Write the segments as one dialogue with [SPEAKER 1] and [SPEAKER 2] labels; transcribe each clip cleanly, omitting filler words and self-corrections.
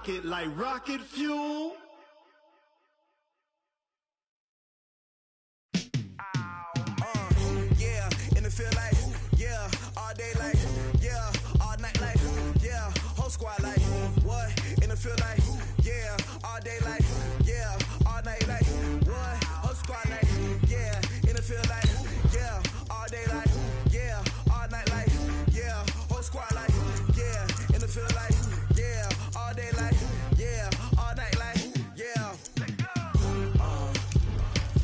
[SPEAKER 1] rocket like rocket fuel.
[SPEAKER 2] Yeah, in the field like, yeah, all day like, yeah, all night like, yeah, whole squad like, what? In the field like, yeah, all day like, yeah, all night like, what? Whole squad like, yeah, in the field like, yeah, all day like, yeah, all night like, yeah, whole squad like, yeah, in the field like, yeah, all day like, yeah, all night like, yeah.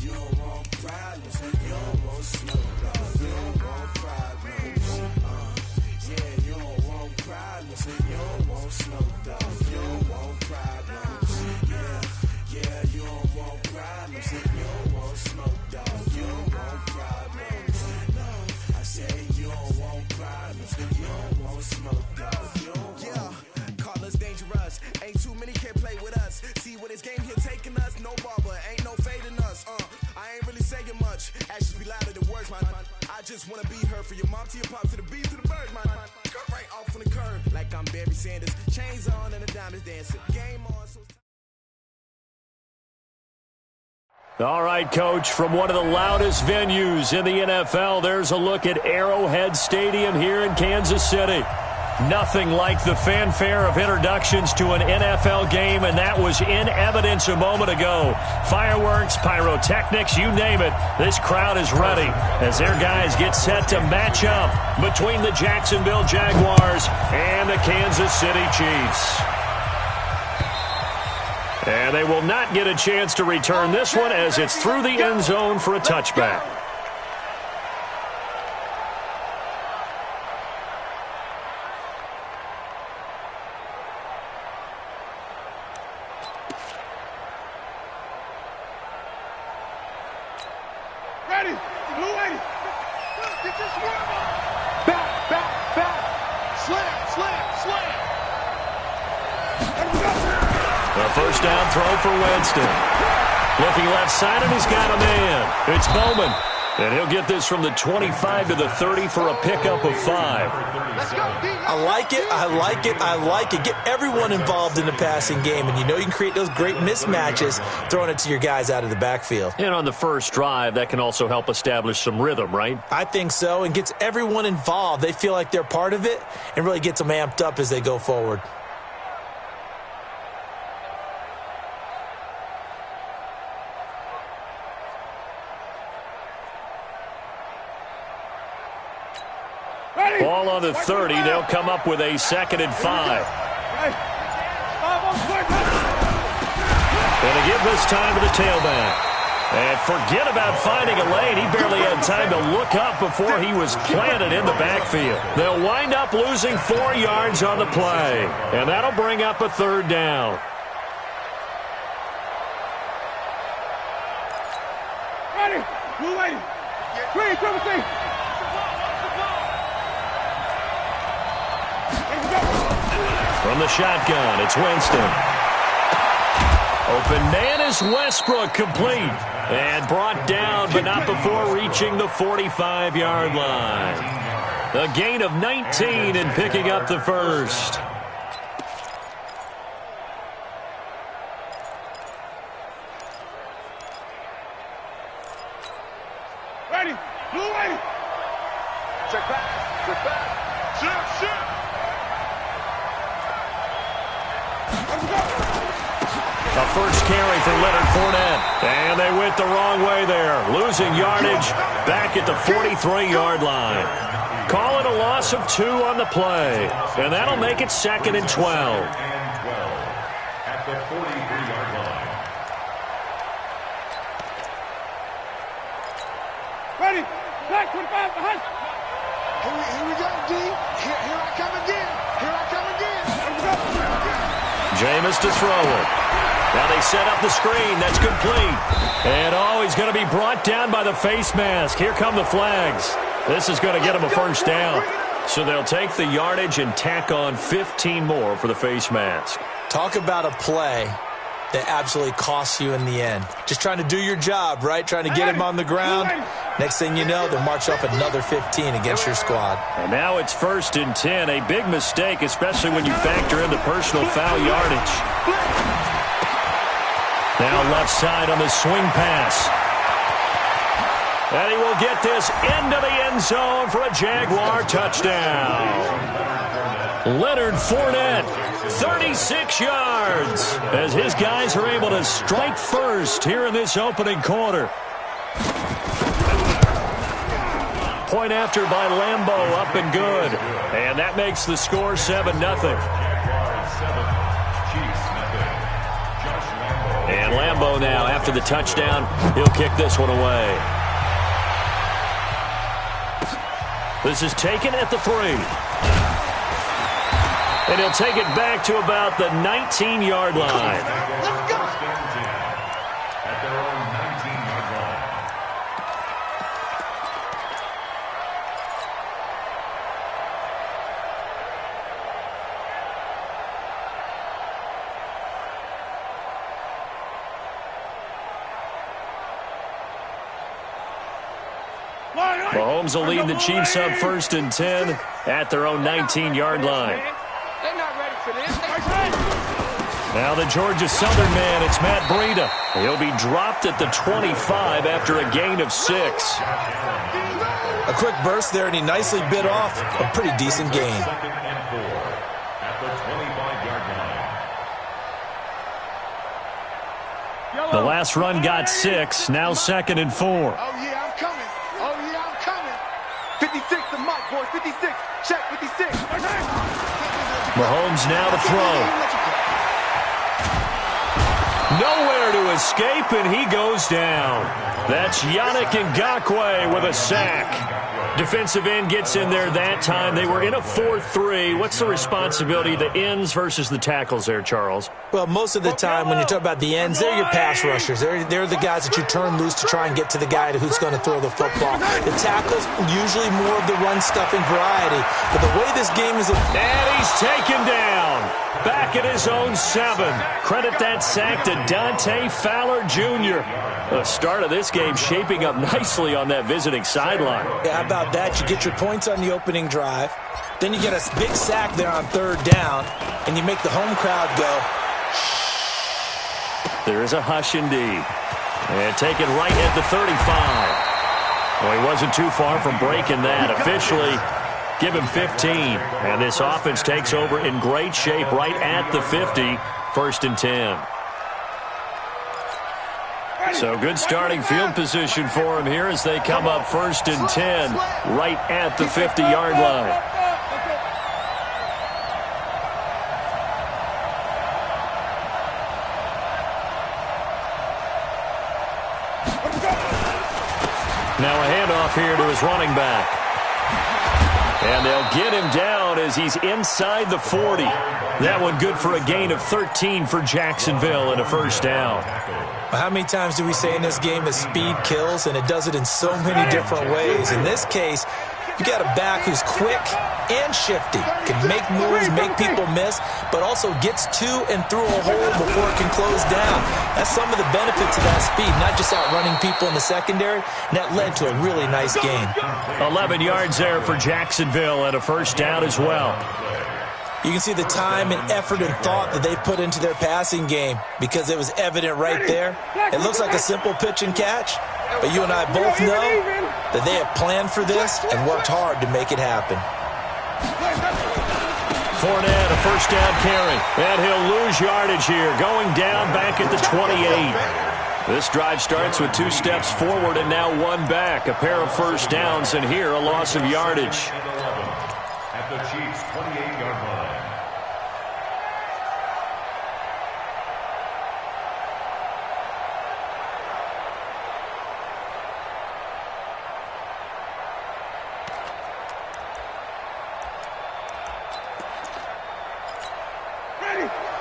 [SPEAKER 2] You don't want problems, you don't want smoke, you don't want problems. Yeah, you don't want problems, you don't want smoke, you don't want problems. Yeah, you don't want problems, you don't want smoke, you don't want problems. No, I say you don't want problems, you don't want smoke, you don't want. Yeah, call us dangerous. Ain't too many can play with us. See what this game here taking us. No barber, ain't no fading us. I ain't really saying much. Actions be louder than words, man. I just wanna be heard for your mom to your pop to the beat to the birds, man. Cut right off on the curb like I'm Barry Sanders. Chains on and the diamonds dancing. Game on. So
[SPEAKER 3] All right, Coach, from one of the loudest venues in the NFL, there's a look at Arrowhead Stadium here in Kansas City. Nothing like the fanfare of introductions to an NFL game, and that was in evidence a moment ago. Fireworks, pyrotechnics, you name it. This crowd is ready as their guys get set to match up between the Jacksonville Jaguars and the Kansas City Chiefs. And they will not get a chance to return this one as it's through the end zone for a touchback.
[SPEAKER 4] Ready, blue 80. Get your swerve on. Back. Slam.
[SPEAKER 3] A first down throw for Winston. Looking left side, and he's got a man. It's Bowman. And he'll get this from the 25 to the 30 for a pickup of 5.
[SPEAKER 5] I like it. Get everyone involved in the passing game, and you know you can create those great mismatches throwing it to your guys out of the backfield.
[SPEAKER 3] And on the first drive, that can also help establish some rhythm, right?
[SPEAKER 5] I think so, and gets everyone involved. They feel like they're part of it and really gets them amped up as they go forward.
[SPEAKER 3] Ball on the 30. They'll come up with a 2nd and 5. And to give this time to the tailback. And forget about finding a lane. He barely had time to look up before he was planted in the backfield. They'll wind up losing 4 yards on the play. And that'll bring up a 3rd down.
[SPEAKER 4] Ready, blue 80. Green, triple C.
[SPEAKER 3] From the shotgun, it's Winston. Open man is Westbrook, complete. And brought down, but not before reaching the 45-yard line. A gain of 19 and picking up the first.
[SPEAKER 4] Ready, blue 80. Check back. Shoot.
[SPEAKER 3] A first carry for Leonard Fournette. And they went the wrong way there. Losing yardage back at the 43-yard line. Call it a loss of 2 on the play. And that'll make it 2nd and 12.
[SPEAKER 6] At the 43-yard line.
[SPEAKER 4] Ready, back 25 behind. Here we go, D. Here I come again.
[SPEAKER 3] Jameis to throw it. Now they set up the screen. That's complete. And, he's going to be brought down by the face mask. Here come the flags. This is going to get him a first down. So they'll take the yardage and tack on 15 more for the face mask.
[SPEAKER 5] Talk about a play that absolutely costs you in the end. Just trying to do your job, right? Trying to get him on the ground. Next thing you know, they'll march up another 15 against your squad.
[SPEAKER 3] And now it's 1st and 10. A big mistake, especially when you factor in the personal foul yardage. Now left side on the swing pass. And he will get this into the end zone for a Jaguar touchdown. Leonard Fournette, 36 yards, as his guys are able to strike first here in this opening quarter. Point after by Lambeau, up and good. And that makes the score 7-0. And Lambeau now, after the touchdown, he'll kick this one away. This is taken at the 3. And he'll take it back to about the 19-yard line.
[SPEAKER 1] Let's go.
[SPEAKER 6] At their own 19-yard line.
[SPEAKER 3] Mahomes will lead the Chiefs up 1st and 10 at their own 19-yard line.
[SPEAKER 4] They're not ready for this.
[SPEAKER 3] Now the Georgia Southern man, it's Matt Breida. He'll be dropped at the 25 after a gain of 6.
[SPEAKER 5] A quick burst there, and he nicely bit off a pretty decent gain.
[SPEAKER 6] 2nd and 4 at the 25-yard line.
[SPEAKER 3] The last run got 6, now 2nd and 4.
[SPEAKER 1] Oh, yeah, I'm coming. Oh, yeah, I'm coming. 56 to Mike, boys. 56. Check, 56.
[SPEAKER 3] Mahomes now to throw. Nowhere to escape, and he goes down. That's Yannick Ngakoue with a sack. Defensive end gets in there that time. They were in a 4-3. What's the responsibility, the ends versus the tackles there, Charles?
[SPEAKER 5] Well, most of the time when you talk about the ends, they're your pass rushers. They're the guys that you turn loose to try and get to the guy who's going to throw the football. The tackles, usually more of the run-stuffing variety. But the way this game is...
[SPEAKER 3] And he's taken down. Back at his own 7. Credit that sack to Dante Fowler Jr. The start of this game shaping up nicely on that visiting sideline.
[SPEAKER 5] Yeah, how about that? You get your points on the opening drive. Then you get a big sack there on 3rd down, and you make the home crowd go, shh.
[SPEAKER 3] There is a hush indeed. And taken right at the 35. Well, he wasn't too far from breaking that. Officially, give him 15. And this offense takes over in great shape right at the 50. 1st and 10. So good starting field position for him here as they come up 1st and 10 right at the 50-yard line. Now a handoff here to his running back. And they'll get him down as he's inside the 40. That one good for a gain of 13 for Jacksonville and a 1st down.
[SPEAKER 5] How many times do we say in this game that speed kills, and it does it in so many different ways? In this case, you got a back who's quick and shifty, can make moves, make people miss, but also gets to and through a hole before it can close down. That's some of the benefits of that speed, not just outrunning people in the secondary, and that led to a really nice gain.
[SPEAKER 3] 11 yards there for Jacksonville and a 1st down as well.
[SPEAKER 5] You can see the time and effort and thought that they put into their passing game because it was evident right there. It looks like a simple pitch and catch, but you and I both know that they have planned for this and worked hard to make it happen.
[SPEAKER 3] Fournette, a 1st down carry, and he'll lose yardage here, going down back at the 28. This drive starts with 2 steps forward and now 1 back, a pair of 1st downs, and here a loss of yardage.
[SPEAKER 6] At the Chiefs' 28-yard line.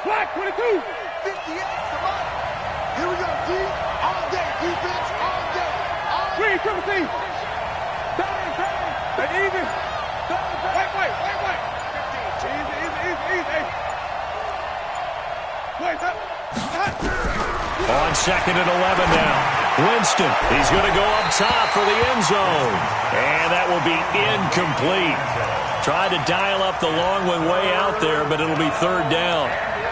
[SPEAKER 4] Black 22.
[SPEAKER 1] 58 to Mike. Here we go, D. All day, defense, all day. All day.
[SPEAKER 4] Green, triple T. Bang. They easy. Wait. Easy. Wait,
[SPEAKER 3] On 2nd and 11 now. Winston, he's going to go up top for the end zone. And that will be incomplete. Tried to dial up the long one way out there, but it'll be third down.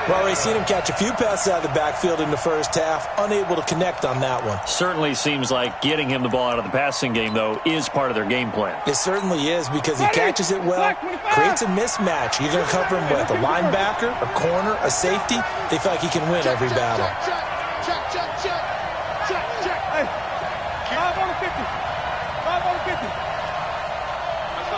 [SPEAKER 5] Well, we've seen him catch a few passes out of the backfield in the first half, unable to connect on that one.
[SPEAKER 3] Certainly seems like getting him the ball out of the passing game, though, is part of their game plan.
[SPEAKER 5] It certainly is because he catches it well, creates a mismatch. You're going to cover him with a linebacker, a corner, a safety. They feel like he can win every battle.
[SPEAKER 4] Hey, 5 on the 50. 5 on the 50. That's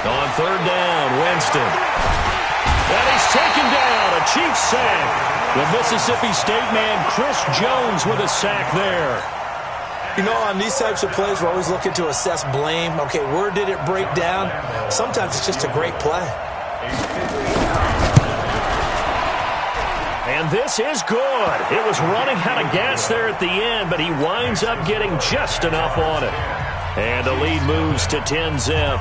[SPEAKER 3] On third down, Winston. And he's taken down, a Chiefs sack. The Mississippi State man, Chris Jones, with a sack there.
[SPEAKER 5] You know, on these types of plays, we're always looking to assess blame. Okay, where did it break down? Sometimes it's just a great play.
[SPEAKER 3] And this is good. It was running out of gas there at the end, but he winds up getting just enough on it. And the lead moves to 10-zip.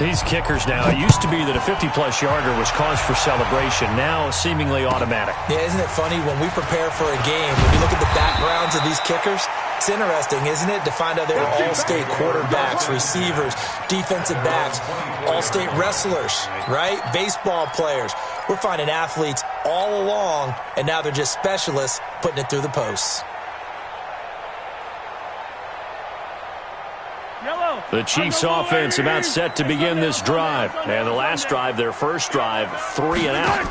[SPEAKER 3] These kickers now, it used to be that a 50-plus yarder was cause for celebration. Now, seemingly automatic.
[SPEAKER 5] Yeah, isn't it funny? When we prepare for a game, when you look at the backgrounds of these kickers, it's interesting, isn't it, to find out they're all-state quarterbacks, receivers, defensive backs, all-state wrestlers, right? Baseball players. We're finding athletes all along, and now they're just specialists putting it through the posts.
[SPEAKER 3] The Chiefs offense about set to begin this drive. And the last drive, their first drive, 3 and out.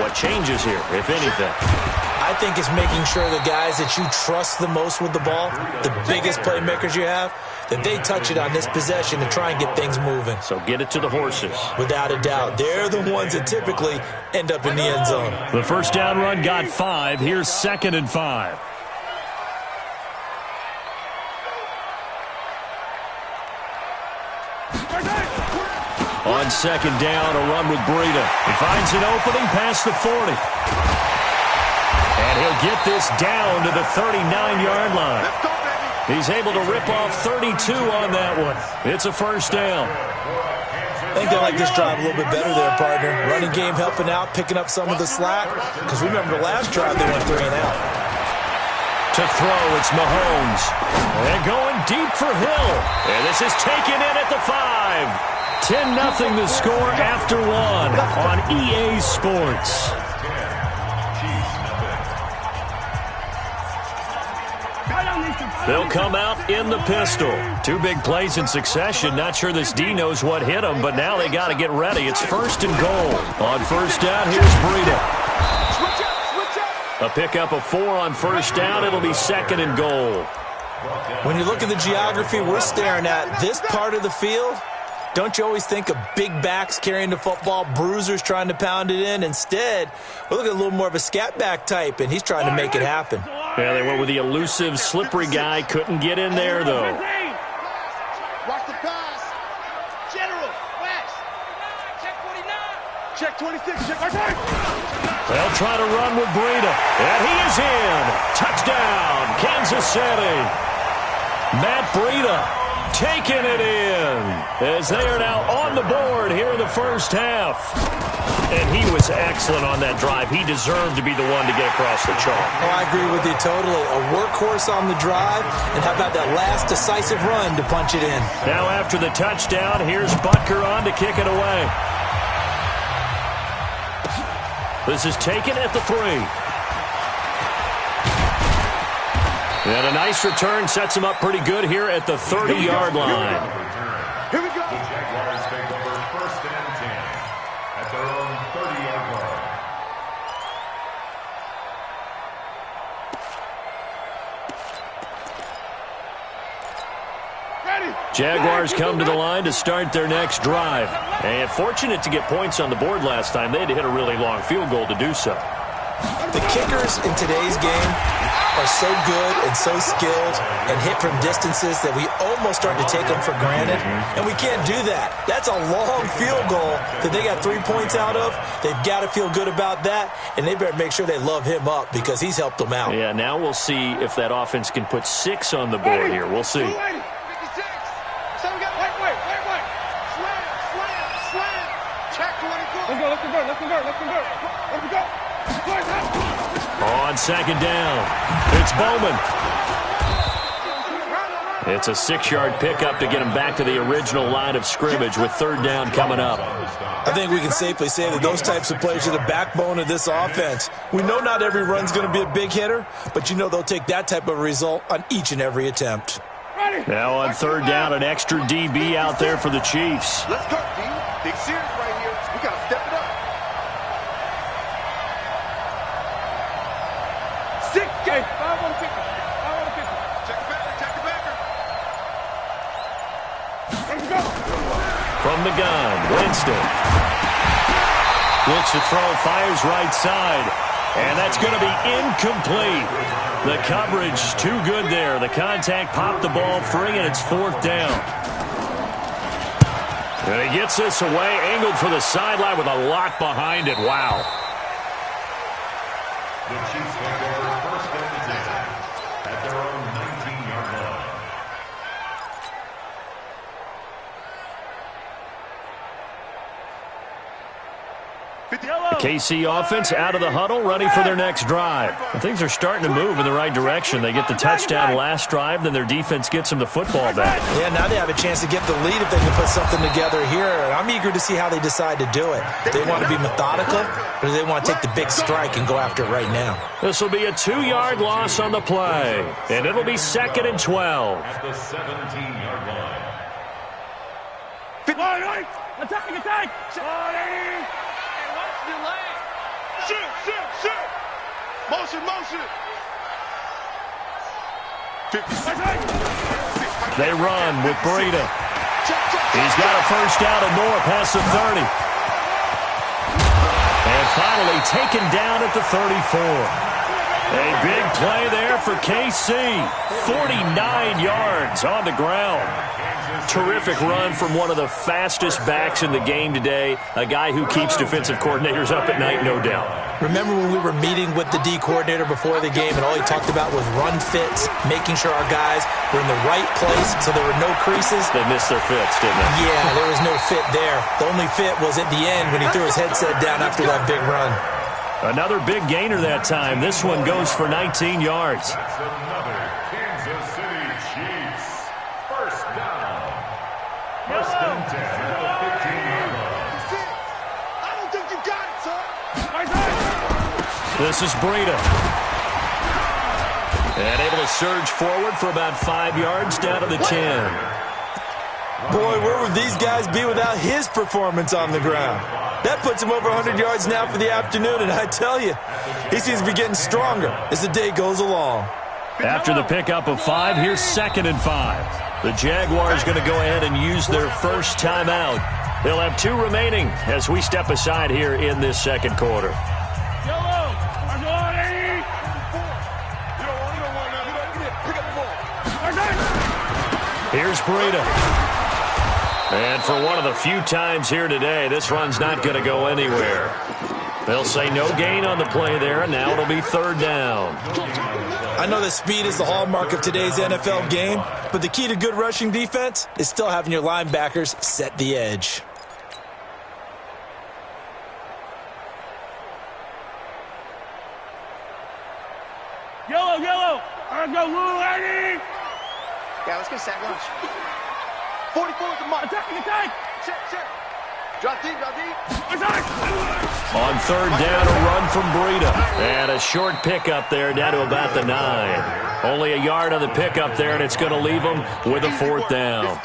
[SPEAKER 3] What changes here, if anything?
[SPEAKER 5] I think it's making sure the guys that you trust the most with the ball, the biggest playmakers you have, that they touch it on this possession to try and get things moving.
[SPEAKER 3] So get it to the horses.
[SPEAKER 5] Without a doubt. They're the ones that typically end up in the end zone.
[SPEAKER 3] The first down run got 5. Here's 2nd and 5. On 2nd down, a run with Breida. He finds an opening past the 40. And he'll get this down to the 39-yard line. He's able to rip off 32 on that one. It's a first down.
[SPEAKER 5] I think they like this drive a little bit better there, partner. Running game helping out, picking up some of the slack. Because remember the last drive, they went 3 and out.
[SPEAKER 3] To throw, it's Mahomes. And going deep for Hill. And this is taken in at the 5. 10-0 the score after 1 on EA Sports. They'll come out in the pistol. 2 big plays in succession. Not sure this D knows what hit him, but now they got to get ready. It's 1st and goal. On first down, here's Breida. A pickup of 4 on first down. It'll be 2nd and goal.
[SPEAKER 5] When you look at the geography we're staring at, this part of the field, don't you always think of big backs carrying the football, bruisers trying to pound it in? Instead, we're looking at a little more of a scat back type, and he's trying to make it happen.
[SPEAKER 3] Yeah, they went with the elusive, slippery guy. Couldn't get in there, though.
[SPEAKER 1] Watch the pass. General, West. Check 26. Check 26.
[SPEAKER 3] They'll try to run with Breida. And he is in. Touchdown, Kansas City. Matt Breida taking it in as they are now on the board here in the first half. And he was excellent on that drive. He deserved to be the one to get across the chalk.
[SPEAKER 5] Oh, I agree with you totally. A workhorse on the drive, and how about that last decisive run to punch it in?
[SPEAKER 3] Now after the touchdown, here's Butker on to kick it away. This is taken at the 3. And a nice return sets him up pretty good here at the 30-yard line.
[SPEAKER 1] Here we go.
[SPEAKER 6] The Jaguars take over 1st and 10 at their own 30-yard line.
[SPEAKER 3] Jaguars come to the line to start their next drive. And fortunate to get points on the board last time. They had to hit a really long field goal to do so.
[SPEAKER 5] The kickers in today's game are so good and so skilled and hit from distances that we almost start to take them for granted. And we can't do that. That's a long field goal that they got 3 points out of. They've got to feel good about that, and they better make sure they love him up because he's helped them out.
[SPEAKER 3] Yeah, now we'll see if that offense can put 6 on the board here. We'll see.
[SPEAKER 1] 56. So we got wait. Slam. Check 24.
[SPEAKER 4] Let's go. Let's convert. Let's go.
[SPEAKER 3] On second down, it's Bowman. It's a 6-yard pickup to get him back to the original line of scrimmage with third down coming up.
[SPEAKER 5] I think we can safely say that those types of plays are the backbone of this offense. We know not every run's going to be a big hitter, but you know they'll take that type of result on each and every attempt.
[SPEAKER 3] Now on third down, an extra DB out there for the Chiefs.
[SPEAKER 1] Let's go, D. Big series right here. We got to step it up. 6 game. 5 on 50. 5 on 50. Check the backer. Check the backer. Let's go.
[SPEAKER 3] From the gun, Winston. Looks to throw, fires right side. And that's going to be incomplete. The coverage too good there. The contact popped the ball free, and it's fourth down. And he gets this away, angled for the sideline with a lock behind it. Wow.
[SPEAKER 6] The Chiefs take over first and 10 at their own 19-yard line.
[SPEAKER 3] The KC offense out of the huddle, ready for their next drive. And things are starting to move in the right direction. They get the touchdown last drive, then their defense gets them the football back.
[SPEAKER 5] Yeah, now they have a chance to get the lead if they can put something together here. I'm eager to see how they decide to do it. They want to be methodical, or do they want to take the big strike and go after it right now?
[SPEAKER 3] This will be a 2-yard loss on the play, and it'll be 2nd and 12.
[SPEAKER 6] At the 17-yard line.
[SPEAKER 4] Attack!
[SPEAKER 1] Shoot. Motion. 50.
[SPEAKER 3] They run with Breida. He's got a first down and more past the 30. And finally taken down at the 34. A big play there for KC. 49 yards on the ground. Terrific run from one of the fastest backs in the game today. A guy who keeps defensive coordinators up at night, no doubt.
[SPEAKER 5] Remember when we were meeting with the D coordinator before the game and all he talked about was run fits, making sure our guys were in the right place so there were no creases?
[SPEAKER 3] They missed their fits, didn't they?
[SPEAKER 5] Yeah, there was no fit there. The only fit was at the end when he threw his headset down after that big run.
[SPEAKER 3] Another big gainer that time. This one goes for 19 yards.
[SPEAKER 6] That's another Kansas City Chiefs. First down. First and 10 at the 15-yard line.
[SPEAKER 1] I don't think you got it, son.
[SPEAKER 3] This is Breida. And able to surge forward for about 5 yards down to the 10.
[SPEAKER 5] Boy, where would these guys be without his performance on the ground? That puts him over 100 yards now for the afternoon, and I tell you, he seems to be getting stronger as the day goes along.
[SPEAKER 3] After the pickup of 5, here's 2nd and 5. The Jaguars going to go ahead and use their first timeout. They'll have 2 remaining as we step aside here in this second quarter. Here's Breida. And for one of the few times here today, this run's not going to go anywhere. They'll say no gain on the play there, and now it'll be third down.
[SPEAKER 5] I know that speed is the hallmark of today's NFL game, but the key to good rushing defense is still having your linebackers set the edge.
[SPEAKER 4] Yellow. Let's go, Lou, Eddie.
[SPEAKER 1] Yeah, let's get sack lunch. 44 with the mark.
[SPEAKER 4] Attack.
[SPEAKER 1] Check. Drop deep.
[SPEAKER 3] On third down, a run from Breida. And a short pickup there down to about the 9. Only a yard on the pickup there, and it's going to leave them with a fourth down.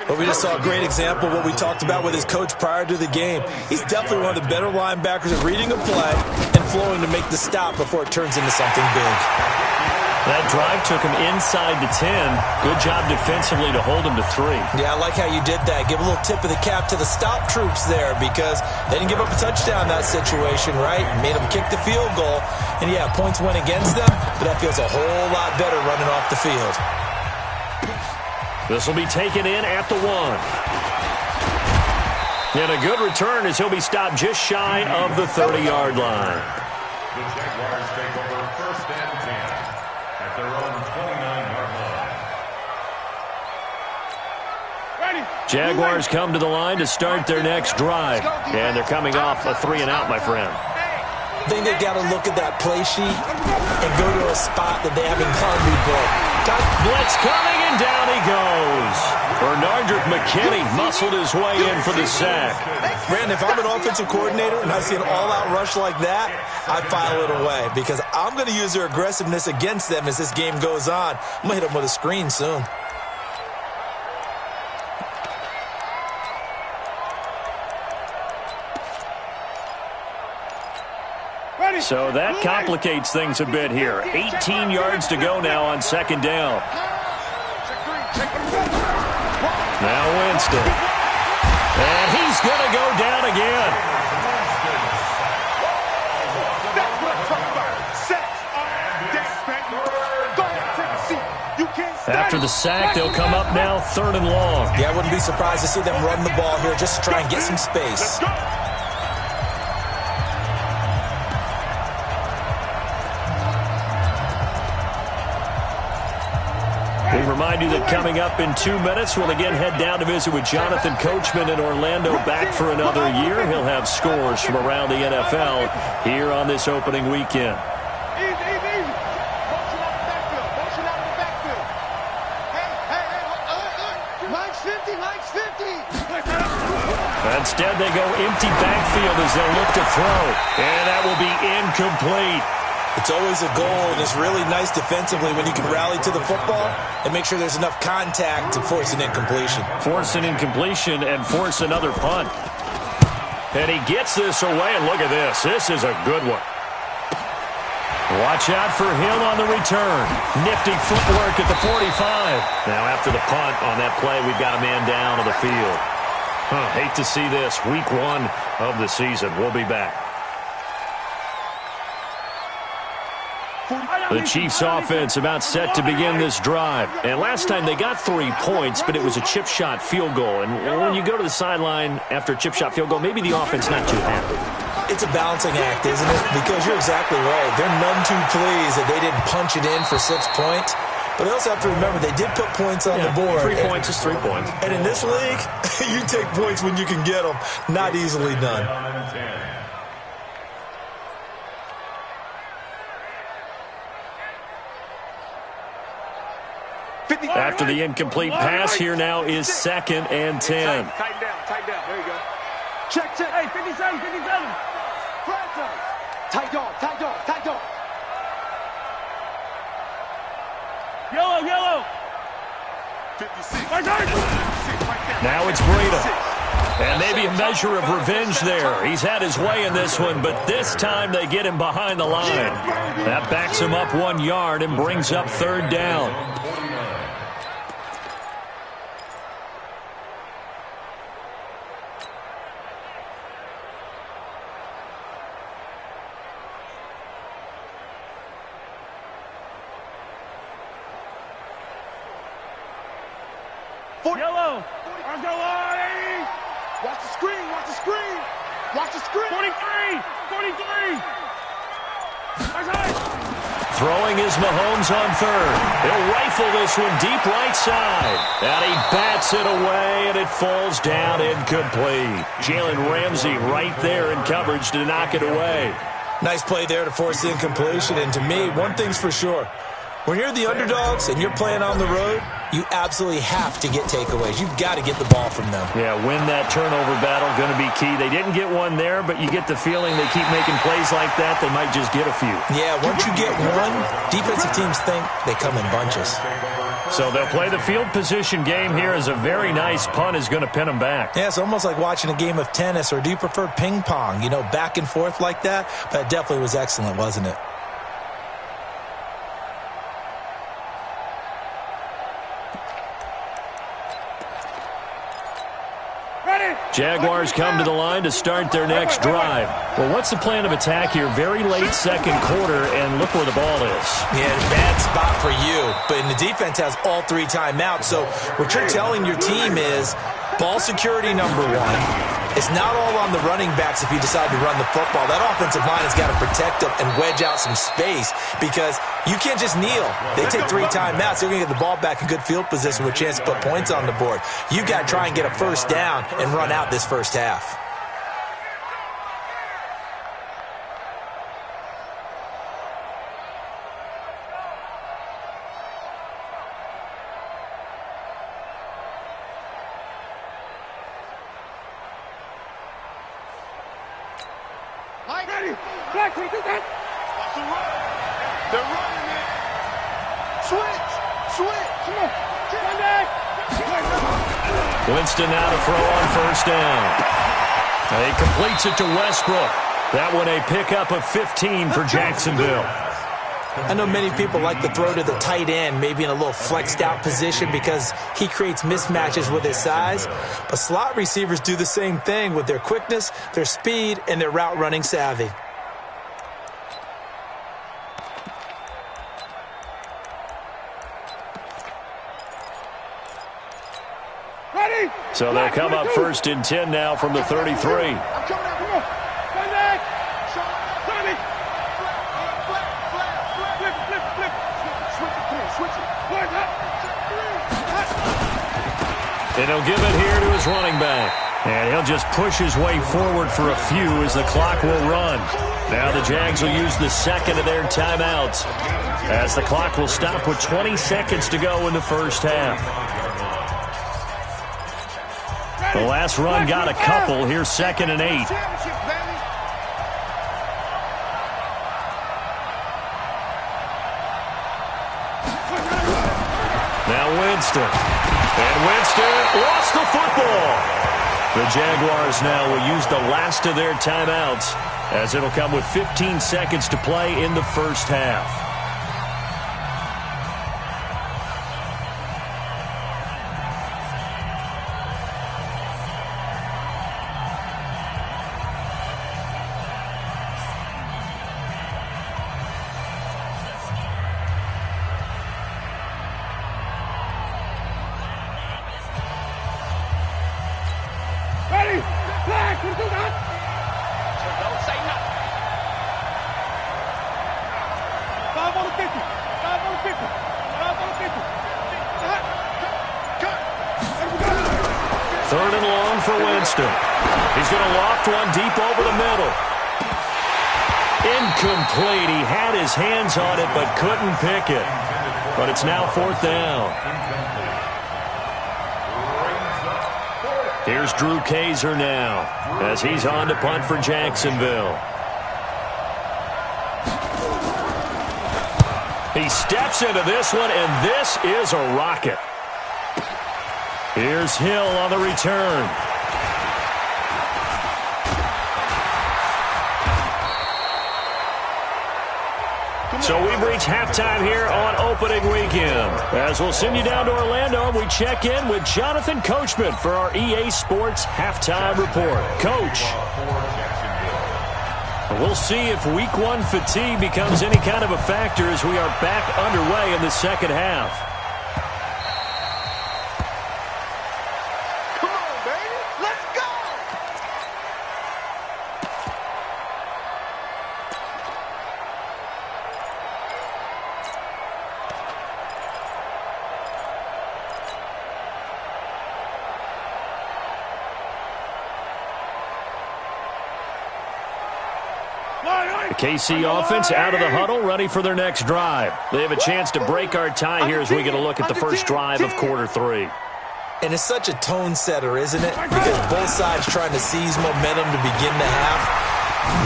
[SPEAKER 5] But we just saw a great example of what we talked about with his coach prior to the game. He's definitely one of the better linebackers at reading a play and flowing to make the stop before it turns into something big.
[SPEAKER 3] That drive took him inside the 10. Good job defensively to hold him to 3.
[SPEAKER 5] Yeah, I like how you did that. Give a little tip of the cap to the stop troops there because they didn't give up a touchdown in that situation, right? Made them kick the field goal. And, yeah, points went against them, but that feels a whole lot better running off the field.
[SPEAKER 3] This will be taken in at the 1. And a good return as he'll be stopped just shy of the 30-yard line.
[SPEAKER 6] The Jaguars take over first and 10 at their own 29-yard line.
[SPEAKER 3] Jaguars come to the line to start their next drive. And they're coming off a 3-and-out, my friend.
[SPEAKER 5] I think they got to look at that play sheet and go to a spot that they haven't gone before.
[SPEAKER 3] Blitz coming, and down he goes. Bernardrick McKinney muscled his way in for the sack.
[SPEAKER 5] Brandon, if I'm an offensive coordinator and I see an all-out rush like that, I file it away because I'm going to use their aggressiveness against them as this game goes on. I'm going to hit them with a screen soon.
[SPEAKER 3] So that complicates things a bit here. 18 yards to go now on second down. Now Winston. And he's going to go down again. After the sack, they'll come up now 3rd and long.
[SPEAKER 5] Yeah, I wouldn't be surprised to see them run the ball here just to try and get some space.
[SPEAKER 3] We remind you that coming up in 2 minutes, we'll again head down to visit with Jonathan Coachman in Orlando, back for another year. He'll have scores from around the NFL here on this opening weekend.
[SPEAKER 1] Easy. Motion out the backfield. Motion out the backfield. Hey. Mike's 50.
[SPEAKER 3] Instead, they go empty backfield as they'll look to throw. And that will be incomplete.
[SPEAKER 5] It's always a goal, and it's really nice defensively when you can rally to the football and make sure there's enough contact to force an incompletion.
[SPEAKER 3] Force an incompletion and force another punt. And he gets this away, and look at this. This is a good one. Watch out for Hill on the return. Nifty footwork at the 45. Now after the punt on that play, we've got a man down on the field. Hate to see this. Week 1 of the season. We'll be back. The Chiefs offense about set to begin this drive. And last time they got 3 points, but it was a chip shot field goal. And when you go to the sideline after a chip shot field goal, maybe the offense not too happy.
[SPEAKER 5] It's a balancing act, isn't it? Because you're exactly right. They're none too pleased that they didn't punch it in for 6 points. But they also have to remember they did put points on the board.
[SPEAKER 3] 3 points is 3 points.
[SPEAKER 5] And in this league, you take points when you can get them. Not easily done.
[SPEAKER 3] After the incomplete pass, here now is 2nd and 10.
[SPEAKER 1] Tighten down. There you go. Check. Hey, 57. Tight dog.
[SPEAKER 4] Yellow.
[SPEAKER 1] 56.
[SPEAKER 3] Now it's Breida. And maybe a measure of revenge there. He's had his way in this one, but this time they get him behind the line. That backs him up 1 yard and brings up 3rd down.
[SPEAKER 4] Yellow.
[SPEAKER 1] Watch the screen.
[SPEAKER 4] 43.
[SPEAKER 3] Throwing is Mahomes on 3rd. He'll rifle this one deep right side. And he bats it away, and it falls down incomplete. Jalen Ramsey right there in coverage to knock it away.
[SPEAKER 5] Nice play there to force the incompletion. And to me, one thing's for sure. When you're the underdogs and you're playing on the road, you absolutely have to get takeaways. You've got to get the ball from them.
[SPEAKER 3] Yeah, win that turnover battle, going to be key. They didn't get one there, but you get the feeling they keep making plays like that, they might just get a few.
[SPEAKER 5] Yeah, once you get one, defensive teams think they come in bunches.
[SPEAKER 3] So they'll play the field position game here as a very nice punt is going to pin them back.
[SPEAKER 5] Yeah, it's almost like watching a game of tennis, or do you prefer ping pong? You know, back and forth like that? That definitely was excellent, wasn't it?
[SPEAKER 3] Jaguars come to the line to start their next drive. Well, what's the plan of attack here? Very late second quarter, and look where the ball is.
[SPEAKER 5] Yeah, bad spot for you. But the defense has all 3 timeouts. So what you're telling your team is ball security number 1. It's not all on the running backs if you decide to run the football. That offensive line has got to protect them and wedge out some space because you can't just kneel. They take 3 timeouts. They're going to get the ball back in good field position with a chance to put points on the board. You got to try and get a first down and run out this first half.
[SPEAKER 4] Ready. Black, we do that.
[SPEAKER 1] Watch the run. They're running it. Switch.
[SPEAKER 4] Come on. Run back.
[SPEAKER 3] Winston now to throw on first down. He completes it to Westbrook. That one a pickup of 15 for Jacksonville.
[SPEAKER 5] I know many people like to throw to the tight end, maybe in a little flexed out position because he creates mismatches with his size. But slot receivers do the same thing with their quickness, their speed, and their route running savvy.
[SPEAKER 4] Ready.
[SPEAKER 3] So they'll come up first and 10 now from the 33.
[SPEAKER 4] I'm coming out. Come on. Run back. Tommy. Flip. Switch it.
[SPEAKER 3] And he'll give it here to his running back. And he'll just push his way forward for a few as the clock will run. Now the Jags will use the second of their timeouts as the clock will stop with 20 seconds to go in the first half. The last run got a couple. Here's 2nd and 8. Now Winston. And Winston lost the football. The Jaguars now will use the last of their timeouts as it'll come with 15 seconds to play in the first half.
[SPEAKER 4] Ready. Black, we do that. Don't say nothing. 5 on the 50. 5 on the 50. 5 on the 50. Cut.
[SPEAKER 3] 3rd and long for Winston. He's going to loft one deep over the middle. Incomplete. He had his hands on it but couldn't pick it. But it's now 4th down. Here's Drew Kaiser now as he's on to punt for Jacksonville. He steps into this one, and this is a rocket. Here's Hill on the return. So we've reached halftime here on opening weekend. As we'll send you down to Orlando, we check in with Jonathan Coachman for our EA Sports Halftime Report. Coach, we'll see if Week 1 fatigue becomes any kind of a factor as we are back underway in the second half.
[SPEAKER 1] Come on, baby. Let's go.
[SPEAKER 3] The KC offense out of the huddle, ready for their next drive. They have a chance to break our tie here as we get a look at the first drive of quarter 3.
[SPEAKER 5] And it's such a tone setter, isn't it? Because both sides trying to seize momentum to begin the half.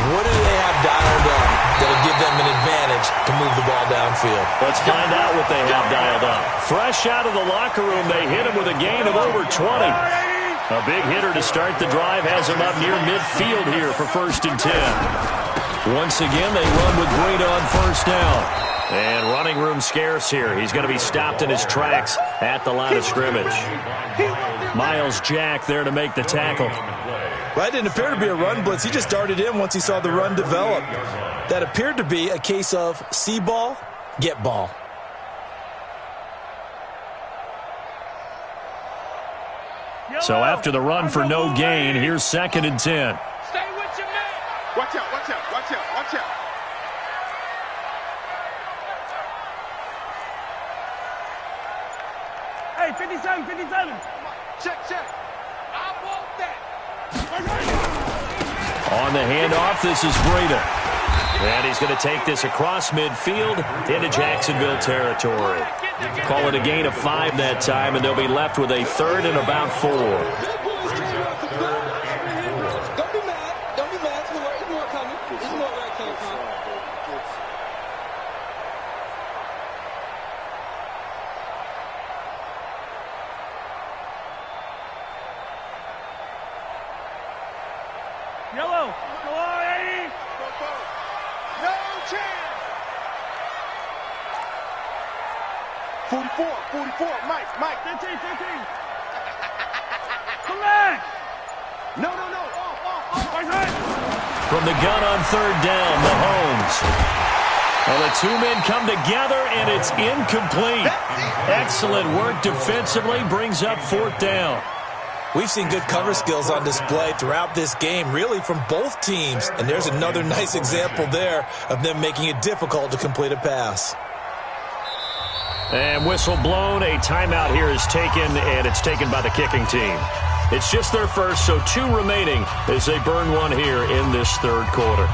[SPEAKER 5] What do they have dialed up that'll give them an advantage to move the ball downfield?
[SPEAKER 3] Let's find out what they have dialed up. Fresh out of the locker room, they hit him with a gain of over 20. A big hitter to start the drive has him up near midfield here for 1st and 10. Once again, they run with Breida on first down. And running room scarce here. He's going to be stopped in his tracks at the line of scrimmage. Miles Jack there to make the tackle.
[SPEAKER 5] Well, that didn't appear to be a run blitz. He just darted in once he saw the run develop. That appeared to be a case of see ball, get ball.
[SPEAKER 3] So after the run for no gain, here's 2nd and 10.
[SPEAKER 4] Stay with your man.
[SPEAKER 1] Watch out.
[SPEAKER 4] Hey, 57.
[SPEAKER 1] Check.
[SPEAKER 4] I want that.
[SPEAKER 3] On the handoff, this is Breida. And he's going to take this across midfield into Jacksonville territory. Call it a gain of 5 that time, and they'll be left with a 3rd and about 4.
[SPEAKER 7] Don't be mad. It's more coming.
[SPEAKER 4] Yellow. Go on, Eddie.
[SPEAKER 1] No chance. 44, Mike.
[SPEAKER 4] 15. Come back.
[SPEAKER 1] No. Off.
[SPEAKER 3] From the gun on third down, Mahomes. And the two men come together, and it's incomplete. Excellent work defensively, brings up fourth down.
[SPEAKER 5] We've seen good cover skills on display throughout this game, really from both teams. And there's another nice example there of them making it difficult to complete a pass.
[SPEAKER 3] And whistle blown. A timeout here is taken, and it's taken by the kicking team. It's just their first, so 2 remaining as they burn one here in this third quarter.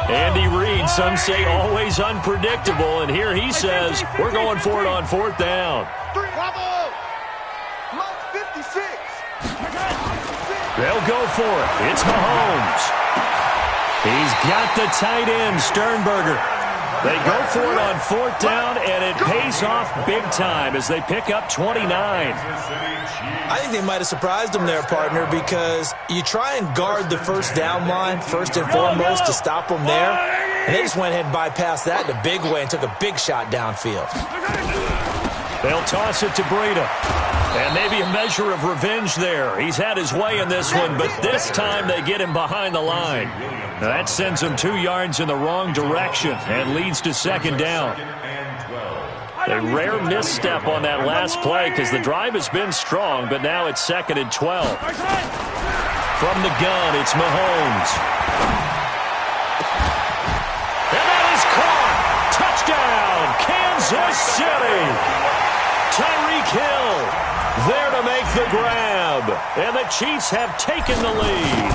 [SPEAKER 3] Andy Reid, some say always unpredictable, and here he says we're going for it on fourth down.
[SPEAKER 1] Bravo. Mike 56.
[SPEAKER 3] They'll go for it. It's Mahomes. He's got the tight end, Sternberger. They go for it on fourth down, and it pays off big time as they pick up 29.
[SPEAKER 5] I think they might have surprised them there, partner, because you try and guard the first down line first and foremost to stop them there, and they just went ahead and bypassed that in a big way and took a big shot downfield.
[SPEAKER 3] They'll toss it to Breida. And maybe a measure of revenge there. He's had his way in this one, but this time they get him behind the line. Now that sends him 2 yards in the wrong direction and leads to second down. A rare misstep on that last play because the drive has been strong, but now it's 2nd and 12. From the gun, it's Mahomes. And that is caught. Touchdown, Kansas City. Tyreek Hill there to make the grab. And the Chiefs have taken the lead.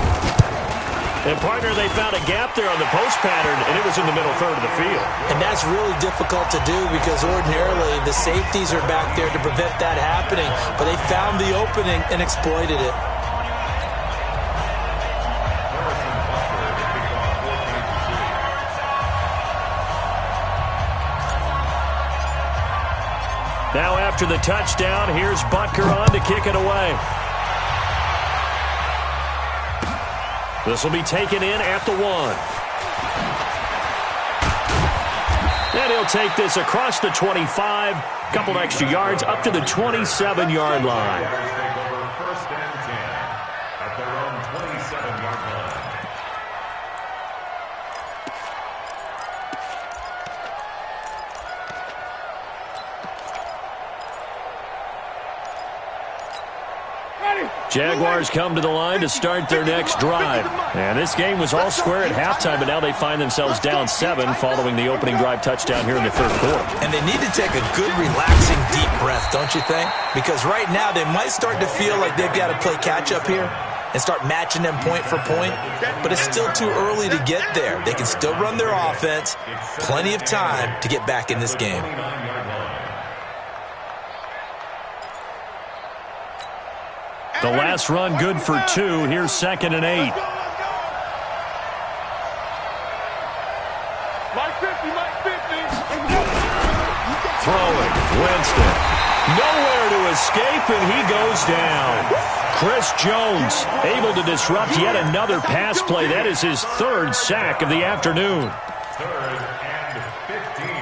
[SPEAKER 3] And, partner, they found a gap there on the post pattern, and it was in the middle third of the field.
[SPEAKER 5] And that's really difficult to do because ordinarily the safeties are back there to prevent that happening. But they found the opening and exploited it.
[SPEAKER 3] Now after the touchdown, here's Butker on to kick it away. This will be taken in at the 1. And he'll take this across the 25, couple extra yards up to the 27-yard line.
[SPEAKER 6] First and 10 at their own 27-yard line.
[SPEAKER 3] Jaguars come to the line to start their next drive. And this game was all square at halftime, but now they find themselves down 7 following the opening drive touchdown here in the third quarter.
[SPEAKER 5] And they need to take a good, relaxing, deep breath, don't you think? Because right now they might start to feel like they've got to play catch-up here and start matching them point for point. But it's still too early to get there. They can still run their offense. Plenty of time to get back in this game.
[SPEAKER 3] The last run good for 2. Here's 2nd and 8. Throwing. Winston. Nowhere to escape, and he goes down. Chris Jones able to disrupt yet another pass play. That is his 3rd sack of the afternoon.
[SPEAKER 6] 3rd and 15.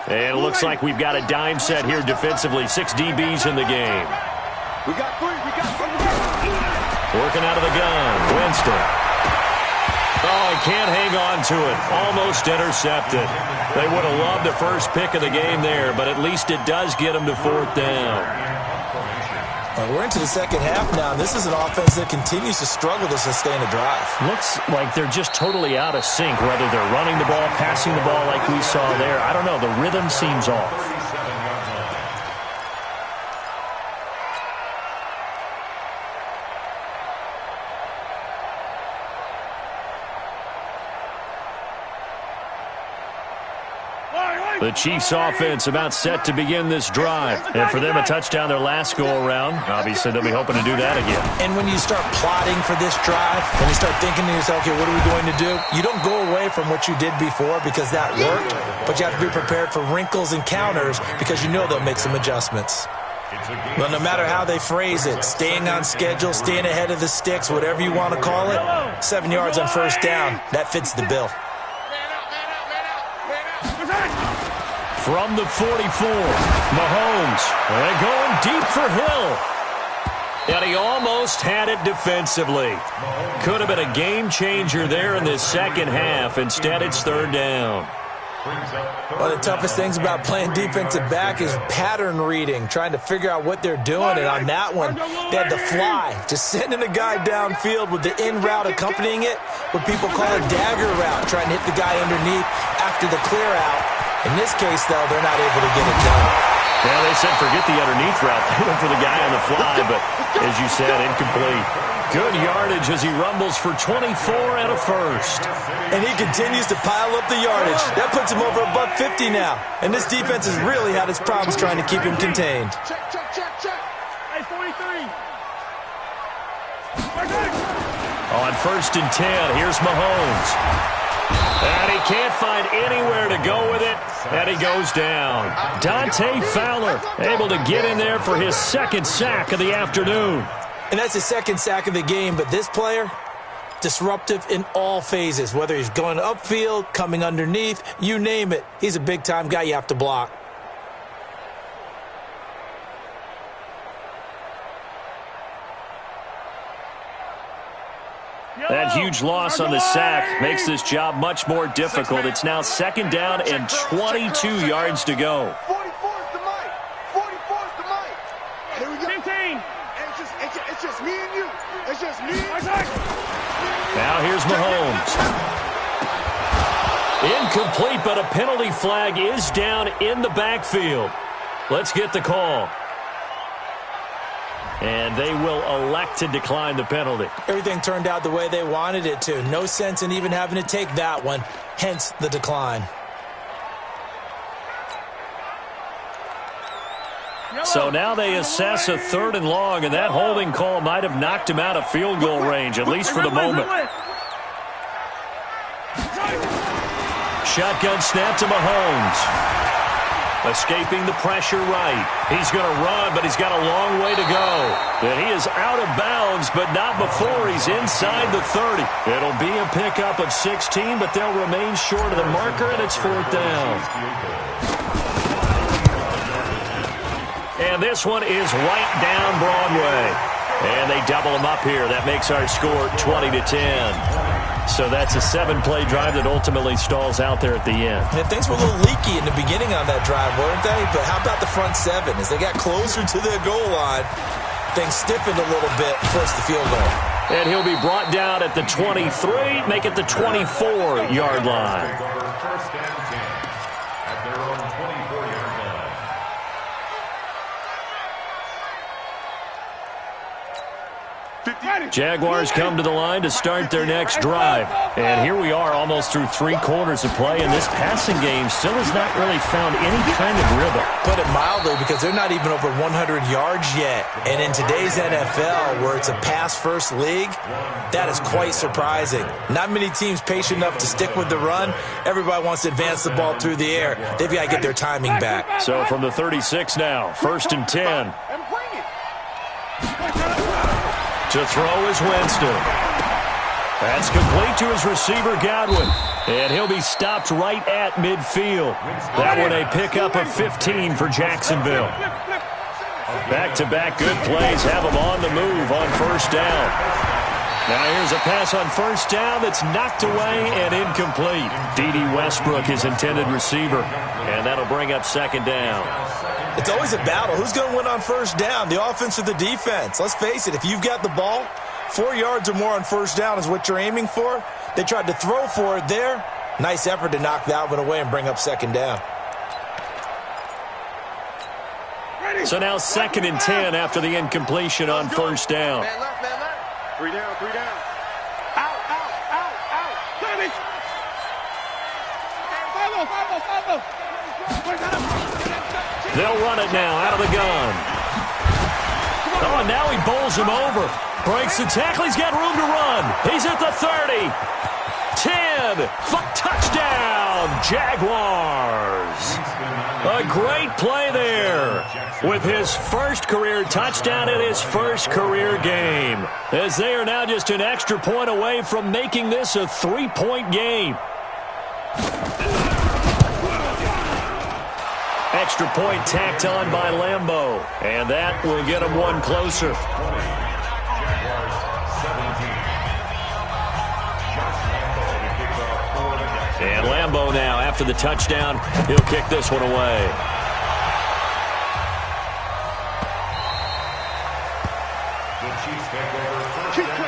[SPEAKER 3] And it looks like we've got a dime set here defensively. 6 DBs in the game.
[SPEAKER 1] We got 3.
[SPEAKER 3] Working out of the gun. Winston. Oh, he can't hang on to it. Almost intercepted. They would have loved the first pick of the game there, but at least it does get them to 4th down.
[SPEAKER 5] Well, we're into the second half now. This is an offense that continues to struggle to sustain a drive.
[SPEAKER 3] Looks like they're just totally out of sync, whether they're running the ball, passing the ball like we saw there. I don't know. The rhythm seems off. The Chiefs offense about set to begin this drive. And for them, a touchdown their last go-around. Obviously, they'll be hoping to do that again.
[SPEAKER 5] And when you start plotting for this drive, when you start thinking to yourself, okay, what are we going to do? You don't go away from what you did before because that worked, but you have to be prepared for wrinkles and counters because you know they'll make some adjustments. Well, no matter how they phrase it, staying on schedule, staying ahead of the sticks, whatever you want to call it, 7 yards on first down, that fits the bill.
[SPEAKER 3] From the 44, Mahomes, and going deep for Hill. And he almost had it defensively. Could have been a game changer there in this second half. Instead, it's third down.
[SPEAKER 5] One of the toughest things about playing defensive back is pattern reading, trying to figure out what they're doing. And on that one, they had the fly, just sending a guy downfield with the in route accompanying it, what people call a dagger route, trying to hit the guy underneath after the clear out. In this case, though, they're not able to get it done.
[SPEAKER 3] Yeah, they said forget the underneath route. They went for the guy on the fly, but as you said, incomplete. Good yardage as he rumbles for 24 and a first.
[SPEAKER 5] And he continues to pile up the yardage. That puts him over $150 now. And this defense has really had its problems trying to keep him contained.
[SPEAKER 1] Check.
[SPEAKER 4] Hey, 43.
[SPEAKER 3] On first and 10, here's Mahomes. And he can't find anywhere to go with it, and he goes down. Dante Fowler able to get in there for his second sack of the afternoon.
[SPEAKER 5] And that's his second sack of the game, but this player, disruptive in all phases, whether he's going upfield, coming underneath, you name it. He's a big-time guy you have to block.
[SPEAKER 3] That huge loss on the sack makes this job much more difficult. It's now second down and 22 yards to go.
[SPEAKER 1] 44's the mic. 44's the mic. Here we go.
[SPEAKER 4] 15.
[SPEAKER 1] It's just me and you. It's just me and you.
[SPEAKER 3] Now here's Mahomes. Incomplete, but a penalty flag is down in the backfield. Let's get the call. And they will elect to decline the penalty.
[SPEAKER 5] Everything turned out the way they wanted it to. No sense in even having to take that one, hence the decline.
[SPEAKER 3] So now they assess a third and long, and that holding call might have knocked him out of field goal range, at least for the moment. Shotgun snap to Mahomes. Escaping the pressure right. He's going to run, but he's got a long way to go. And he is out of bounds, but not before he's inside the 30. It'll be a pickup of 16, but they'll remain short of the marker, and it's fourth down. And this one is right down Broadway. And they double them up here. That makes our score 20-10. So that's a 7-play drive that ultimately stalls out there at the end.
[SPEAKER 5] And things were a little leaky in the beginning on that drive, weren't they? But how about the front seven? As they got closer to their goal line, things stiffened a little bit, forced the field goal.
[SPEAKER 3] And he'll be brought down at the 23, make it the 24-yard line.
[SPEAKER 6] First and 10 at their own 24-yard line.
[SPEAKER 3] Jaguars come to the line to start their next drive. And here we are almost through 3 quarters of play, and this passing game still has not really found any kind of rhythm.
[SPEAKER 5] Put it mildly, because they're not even over 100 yards yet. And in today's NFL, where it's a pass-first league, that is quite surprising. Not many teams patient enough to stick with the run. Everybody wants to advance the ball through the air. They've got to get their timing back.
[SPEAKER 3] So from the 36 now, first and 10.
[SPEAKER 1] And bring it.
[SPEAKER 3] To throw is Winston. That's complete to his receiver, Godwin. And he'll be stopped right at midfield. That one a pickup of 15 for Jacksonville. Back-to-back good plays have them on the move on first down. Now here's a pass on first down that's knocked away and incomplete. D.D. Westbrook, his intended receiver. And that'll bring up second down.
[SPEAKER 5] It's always a battle. Who's going to win on first down, the offense or the defense? Let's face it, if you've got the ball, 4 yards or more on first down is what you're aiming for. They tried to throw for it there. Nice effort to knock that one away and bring up second down.
[SPEAKER 3] So now second and 10 after the incompletion on first down.
[SPEAKER 1] Man left. 3 down. Out.
[SPEAKER 4] Follow.
[SPEAKER 3] They'll run it now out of the gun. Oh, and now he bowls him over. Breaks the tackle. He's got room to run. He's at the 30. 10. Touchdown, Jaguars. A great play there with his first career touchdown in his first career game, as they are now just an extra point away from making this a 3-point game. Extra point tacked on by Lambeau, and that will get him one closer. And Lambeau now, after the touchdown, he'll kick this one away.
[SPEAKER 6] The Chiefs take over first and 10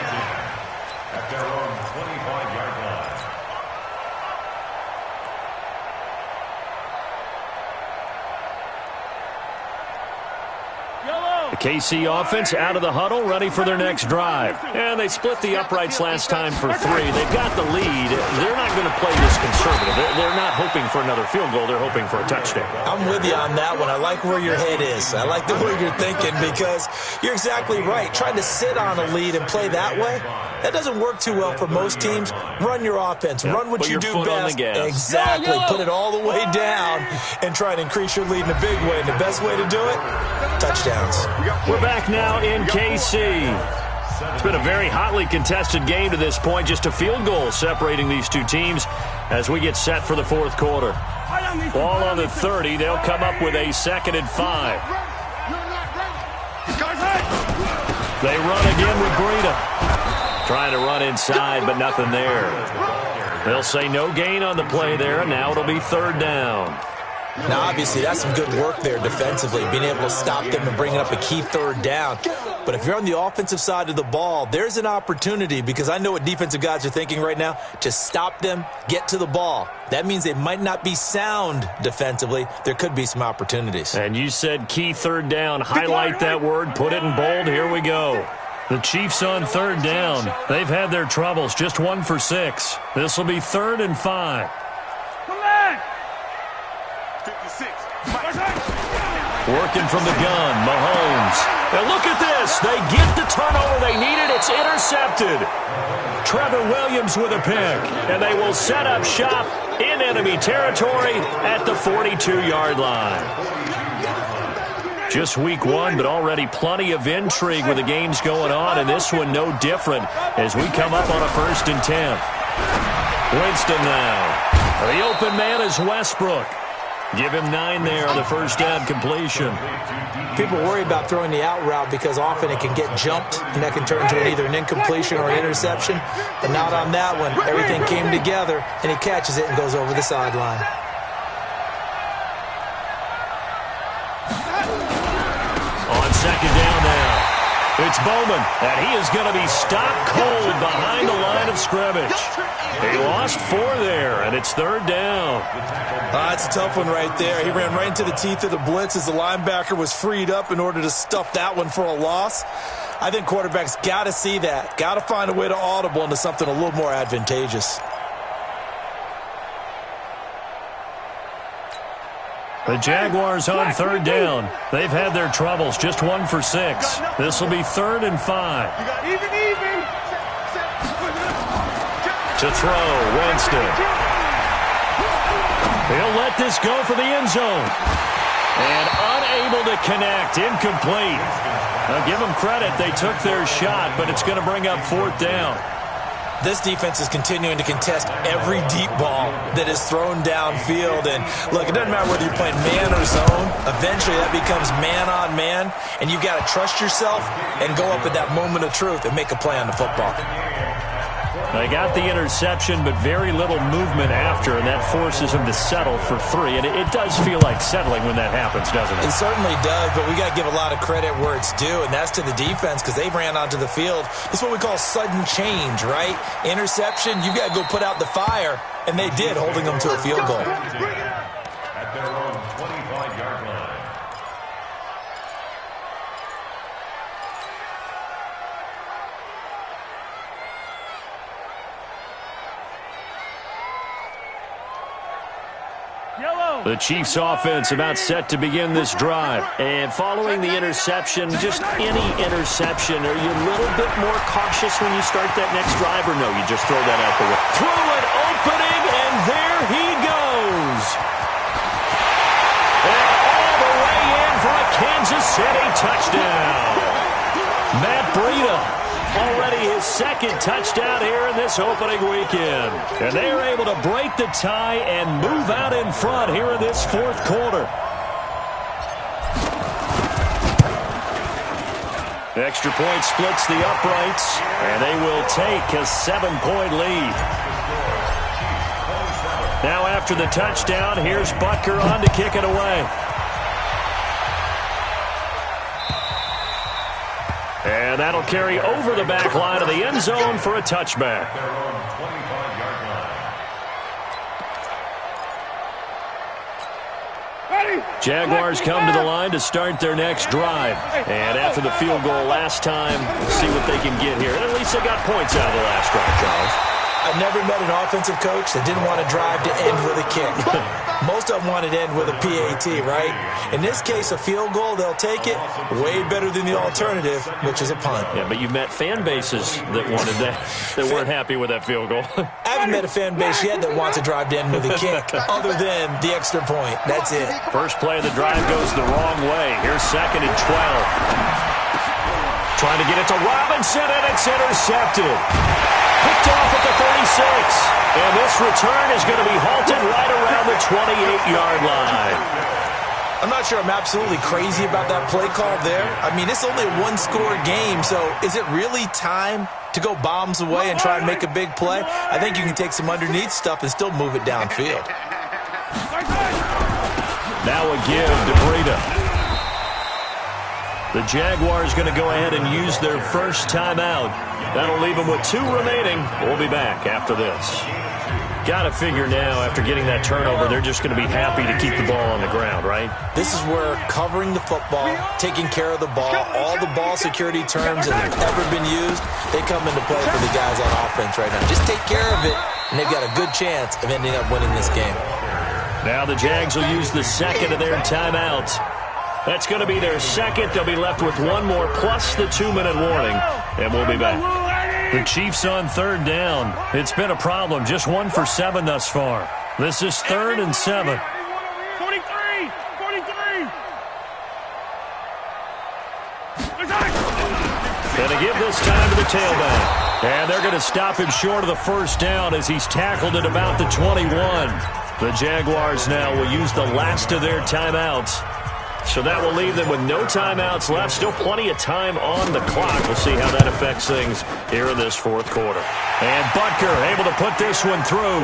[SPEAKER 6] at their own 25-yard line.
[SPEAKER 3] The KC offense out of the huddle, ready for their next drive. And they split the uprights last time for 3. They've got the lead. They're not going to play this conservative. They're not hoping for another field goal. They're hoping for a touchdown.
[SPEAKER 5] I'm with you on that one. I like where your head is. I like the way you're thinking, because you're exactly right. Trying to sit on a lead and play that way, that doesn't work too well for most teams. Run your offense. Run what you do best. Exactly. Put it all the way down and try and increase your lead in a big way. And the best way to do it, touchdowns.
[SPEAKER 3] We're back now in KC. It's been a very hotly contested game to this point. Just a field goal separating these two teams as we get set for the fourth quarter. Ball on the 30. They'll come up with a 2nd and 5. They run again with Breida. Trying to run inside, but nothing there. They'll say no gain on the play there. Now it'll be 3rd down.
[SPEAKER 5] Now, obviously, that's some good work there defensively, being able to stop them and bringing up a key 3rd down. But if you're on the offensive side of the ball, there's an opportunity, because I know what defensive guys are thinking right now, to stop them, get to the ball. That means they might not be sound defensively. There could be some opportunities.
[SPEAKER 3] And you said key 3rd down. Highlight that word. Put it in bold. Here we go. The Chiefs on 3rd down. They've had their troubles. Just 1 for 6. This will be 3rd and 5. Working from the gun, Mahomes. And look at this. They get the turnover they needed. It's intercepted. Trevor Williams with a pick. And they will set up shop in enemy territory at the 42-yard line. Just week 1, but already plenty of intrigue with the games going on. And this one no different as we come up on a 1st and 10. Winston now. The open man is Westbrook. Give him 9 there on the first down completion.
[SPEAKER 5] People worry about throwing the out route because often it can get jumped, and that can turn into either an incompletion or an interception. But not on that one. Everything came together, and he catches it and goes over the sideline.
[SPEAKER 3] On 2nd down now, it's Bowman, and he is going to be stopped cold behind the line of scrimmage. He lost 4 there, and it's 3rd down.
[SPEAKER 5] That's a tough one right there. He ran right into the teeth of the blitz as the linebacker was freed up in order to stuff that one for a loss. I think quarterbacks got to see that. Got to find a way to audible into something a little more advantageous.
[SPEAKER 3] The Jaguars on 3rd down. They've had their troubles. Just 1 for 6. This will be 3rd and 5. To throw, Winston. He'll let this go for the end zone. And unable to connect, incomplete. Now give them credit, they took their shot, but it's going to bring up 4th down.
[SPEAKER 5] This defense is continuing to contest every deep ball that is thrown downfield. And, look, it doesn't matter whether you're playing man or zone. Eventually that becomes man on man, and you've got to trust yourself and go up at that moment of truth and make a play on the football.
[SPEAKER 3] They got the interception, but very little movement after, and that forces them to settle for 3. And it does feel like settling when that happens, doesn't it?
[SPEAKER 5] It certainly does, but we got to give a lot of credit where it's due, and that's to the defense because they ran onto the field. It's what we call sudden change, right? Interception, you got to go put out the fire, and they did, holding them to a field goal.
[SPEAKER 6] At their own 25-yard line.
[SPEAKER 4] Yellow.
[SPEAKER 3] The Chiefs offense about set to begin this drive. And following the interception, just any interception, are you a little bit more cautious when you start that next drive, or no, you just throw that out the way? Through an opening, and there he goes. And all the way in for a Kansas City touchdown. Matt Breida. Already his second touchdown here in this opening weekend. And they are able to break the tie and move out in front here in this fourth quarter. The extra point splits the uprights, and they will take a 7-point lead. Now after the touchdown, here's Butker on to kick it away. And that'll carry over the back line of the end zone for a touchback. Jaguars come to the line to start their next drive. And after the field goal last time, we'll see what they can get here. And at least they got points out of the last drive, Charles.
[SPEAKER 5] I've never met an offensive coach that didn't want to drive to end with a kick. Most of them wanted to end with a PAT, right? In this case, a field goal, they'll take it. Way better than the alternative, which is a punt.
[SPEAKER 3] Yeah, but you've met fan bases that wanted that, that weren't happy with that field goal.
[SPEAKER 5] I haven't met a fan base yet that wants to drive to end with a kick, other than the extra point. That's it.
[SPEAKER 3] First play of the drive goes the wrong way. Here's 2nd and 12. Trying to get it to Robinson, and it's intercepted. Picked off at the 36. And this return is going to be halted right around the 28-yard line.
[SPEAKER 5] I'm not sure I'm absolutely crazy about that play call there. I mean, it's only a one-score game, so is it really time to go bombs away and try and make a big play? I think you can take some underneath stuff and still move it downfield.
[SPEAKER 3] Now a give to Breida. The Jaguars going to go ahead and use their first timeout. That'll leave them with 2 remaining. We'll be back after this. Got to figure now, after getting that turnover, they're just going to be happy to keep the ball on the ground, right?
[SPEAKER 5] This is where covering the football, taking care of the ball, all the ball security terms that have ever been used, they come into play for the guys on offense right now. Just take care of it, and they've got a good chance of ending up winning this game.
[SPEAKER 3] Now the Jags will use the second of their timeouts. That's going to be their second. They'll be left with 1 more plus the 2-minute warning, and we'll be back. The Chiefs on 3rd down. It's been a problem. Just 1 for 7 thus far. This is 3rd and 7.
[SPEAKER 4] 43.
[SPEAKER 3] Going to give this time to the tailback. And they're going to stop him short of the first down as he's tackled at about the 21. The Jaguars now will use the last of their timeouts. So that will leave them with no timeouts left. Still plenty of time on the clock. We'll see how that affects things here in this fourth quarter. And Butker able to put this one through.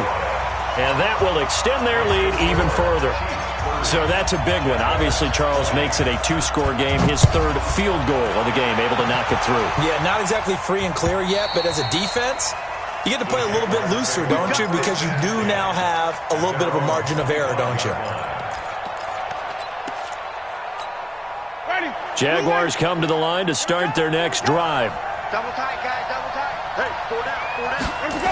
[SPEAKER 3] And that will extend their lead even further. So that's a big one. Obviously, Charles makes it a 2-score game. His 3rd field goal of the game, able to knock it through.
[SPEAKER 5] Yeah, not exactly free and clear yet, but as a defense, you get to play a little bit looser, don't you? Because you do now have a little bit of a margin of error, don't you?
[SPEAKER 3] Jaguars come to the line to start their next drive.
[SPEAKER 1] Double tight, guys, double tight. Hey, 4 down. Let's go.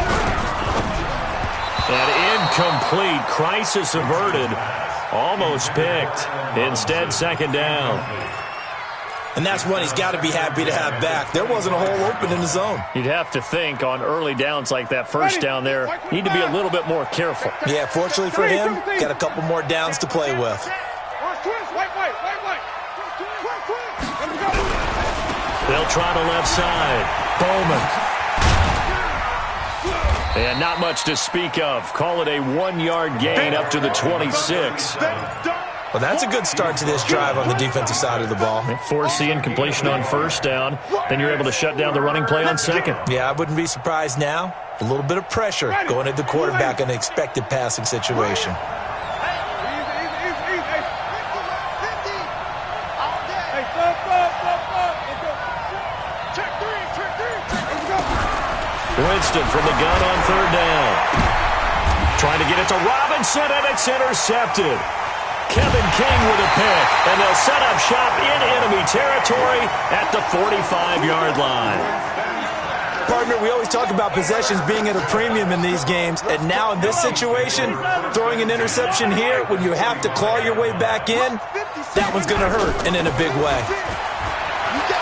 [SPEAKER 3] And incomplete. Crisis averted. Almost picked. Instead, 2nd down.
[SPEAKER 5] And that's one he's got to be happy to have back. There wasn't a hole open in the zone.
[SPEAKER 3] You'd have to think on early downs like that first down there, need to be a little bit more careful.
[SPEAKER 5] Yeah, fortunately for him, got a couple more downs to play with.
[SPEAKER 3] They'll try the left side. Bowman. And not much to speak of. Call it a 1-yard gain up to the 26.
[SPEAKER 5] Well, that's a good start to this drive on the defensive side of the ball.
[SPEAKER 3] Force the incompletion on first down. Then you're able to shut down the running play on second.
[SPEAKER 5] Yeah, I wouldn't be surprised now. A little bit of pressure going at the quarterback in an expected passing situation.
[SPEAKER 3] Winston from the gun on 3rd down. Trying to get it to Robinson, and it's intercepted. Kevin King with a pick, and they'll set up shop in enemy territory at the 45-yard line.
[SPEAKER 5] Partner, we always talk about possessions being at a premium in these games, and now in this situation, throwing an interception here when you have to claw your way back in, that one's going to hurt, and in a big way.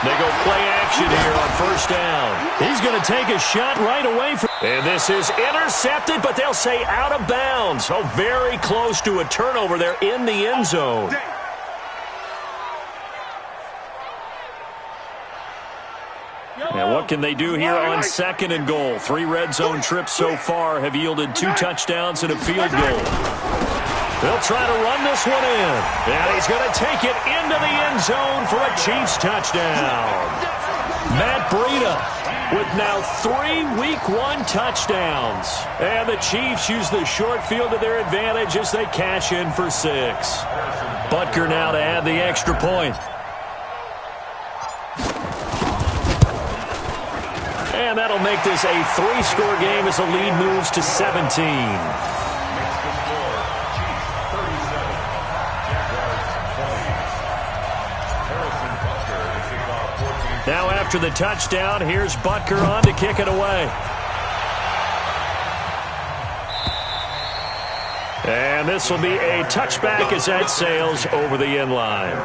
[SPEAKER 3] They go play action here on first down. He's going to take a shot right away. And this is intercepted, but they'll say out of bounds. So very close to a turnover there in the end zone. And what can they do here on second and goal? 3 red zone trips so far have yielded 2 touchdowns and a field goal. They'll try to run this one in. And he's going to take it into the end zone for a Chiefs touchdown. Matt Breida with now 3 Week 1 touchdowns. And the Chiefs use the short field to their advantage as they cash in for 6. Butker now to add the extra point. And that'll make this a 3-score game as the lead moves to 17. Now after the touchdown, here's Butker on to kick it away. And this will be a touchback as that sails over the end line.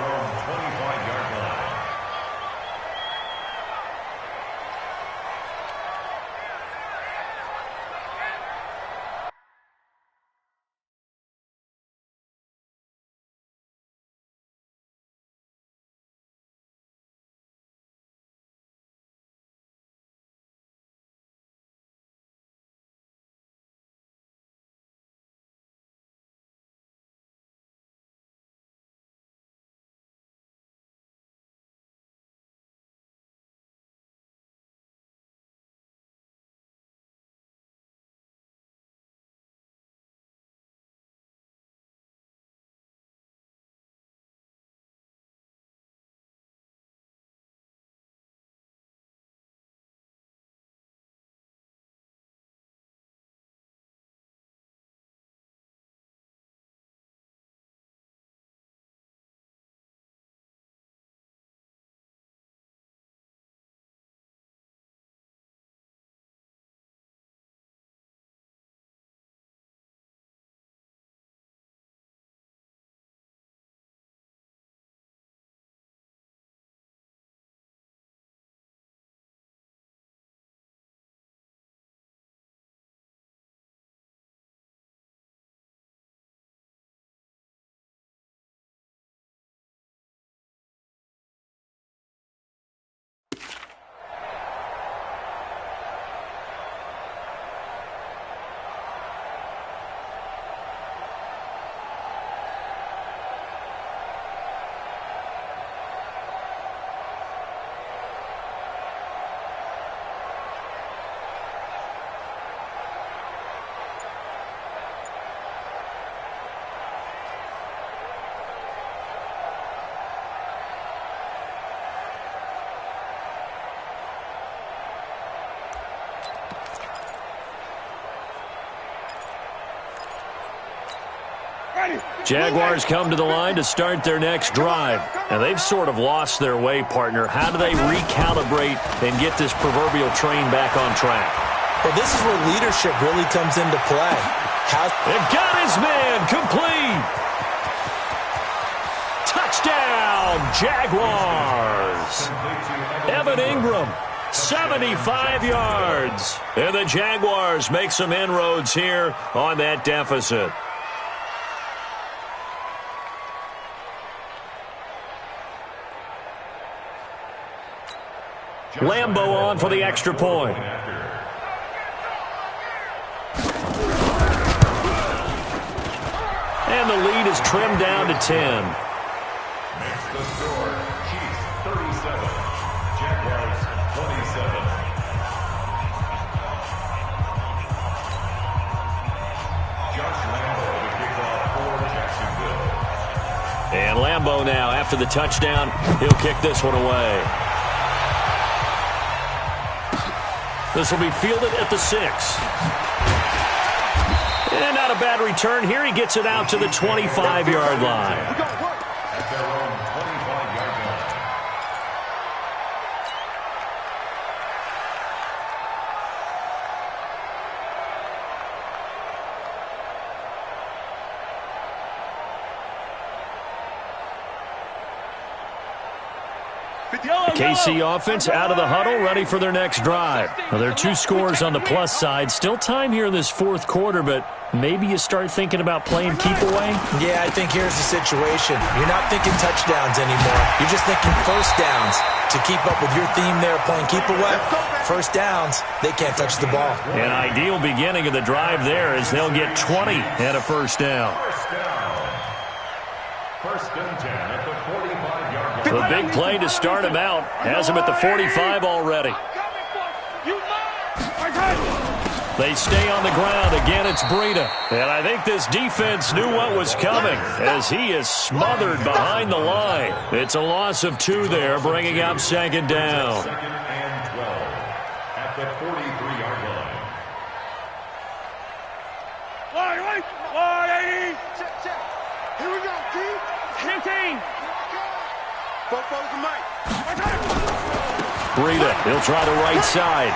[SPEAKER 3] Jaguars come to the line to start their next drive. And they've sort of lost their way, partner. How do they recalibrate and get this proverbial train back on track?
[SPEAKER 5] Well, this is where leadership really comes into play.
[SPEAKER 3] It got his man complete. Touchdown, Jaguars. Evan Ingram, 75 yards. And the Jaguars make some inroads here on that deficit. Lambo on for the extra point. And the lead is trimmed down to 10.
[SPEAKER 6] Makes the score, Chiefs 37, Jaguars 27. Josh Lambo to kick off for Jacksonville.
[SPEAKER 3] And Lambo now, after the touchdown, he'll kick this one away. This will be fielded at the 6. And not a bad return here. He gets it out to the 25-yard line.
[SPEAKER 6] At their own 25-yard line.
[SPEAKER 3] The KC offense out of the huddle, ready for their next drive. Well, there are 2 scores on the plus side. Still time here in this fourth quarter, but maybe you start thinking about playing keep away?
[SPEAKER 5] Yeah, I think here's the situation. You're not thinking touchdowns anymore. You're just thinking first downs. To keep up with your theme there, playing keep away, first downs, they can't touch the ball.
[SPEAKER 3] An ideal beginning of the drive there as they'll get 20 and a first down.
[SPEAKER 6] First and 10 at the 45-yard line.
[SPEAKER 3] The big play to start him out has him at the 45 already. They stay on the ground. Again, it's Breida. And I think this defense knew what was coming as he is smothered behind the line. It's a loss of 2 there, bringing up second down.
[SPEAKER 6] Second and 12 at the 43-yard line.
[SPEAKER 4] 180.
[SPEAKER 1] Check. Here we go, D.
[SPEAKER 4] 15.
[SPEAKER 1] Both foes of Mike.
[SPEAKER 3] Breida, he'll try the right side.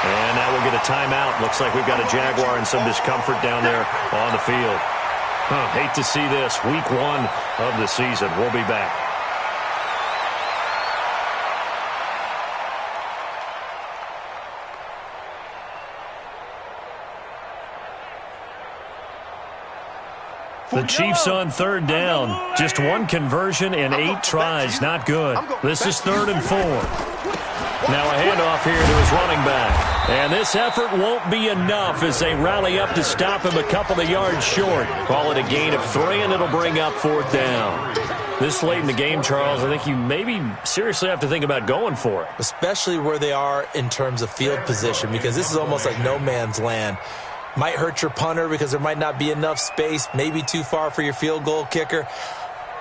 [SPEAKER 3] And now we'll get a timeout. Looks like we've got a Jaguar and some discomfort down there on the field. Hate to see this. Week 1 of the season. We'll be back. The Chiefs on third down. Just 1 conversion and 8 tries. Not good. This is 3rd and 4. Now a handoff here to his running back. And this effort won't be enough as they rally up to stop him a couple of yards short. Call it a gain of 3, and it'll bring up 4th down. This late in the game, Charles, I think you maybe seriously have to think about going for it.
[SPEAKER 5] Especially where they are in terms of field position, because this is almost like no man's land. Might hurt your punter because there might not be enough space, maybe too far for your field goal kicker.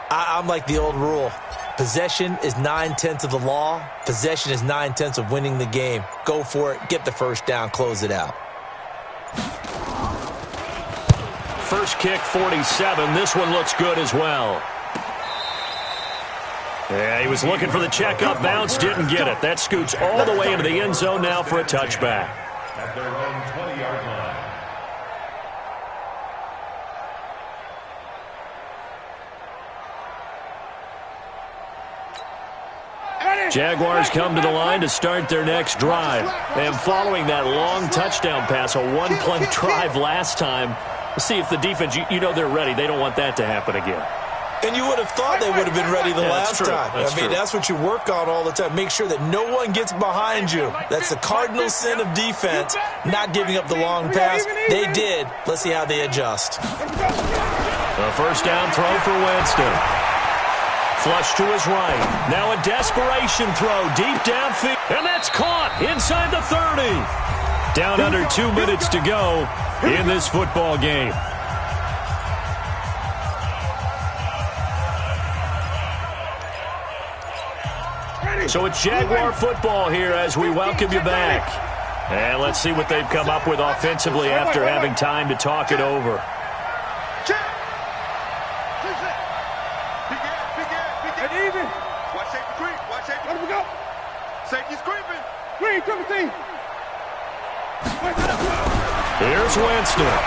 [SPEAKER 5] I'm like the old rule. Possession is 9/10 of the law. Possession is 9/10 of winning the game. Go for it. Get the first down. Close it out.
[SPEAKER 3] First kick, 47. This one looks good as well. Yeah, he was looking for the checkup bounce. Didn't get it. That scoots all the way into the end zone now for a touchback.
[SPEAKER 6] At their own 20-yard line.
[SPEAKER 3] Jaguars come to the line to start their next drive. And following that long touchdown pass, a 1-play drive last time, let's see if the defense, you know they're ready. They don't want that to happen again.
[SPEAKER 5] And you would have thought they would have been ready the last time. That's what you work on all the time. Make sure that no one gets behind you. That's the cardinal sin of defense, not giving up the long pass. They did. Let's see how they adjust.
[SPEAKER 3] A first down throw for Winston. Flush to his right. Now a desperation throw deep downfield. And that's caught inside the 30. Down under 2 minutes to go in this football game. So it's Jaguar football here as we welcome you back. And let's see what they've come up with offensively after having time to talk it over.
[SPEAKER 1] Watch safety creep. Watch safety.
[SPEAKER 4] Let him go.
[SPEAKER 1] Safety's creeping.
[SPEAKER 4] Green, 17.
[SPEAKER 3] Here's Winston.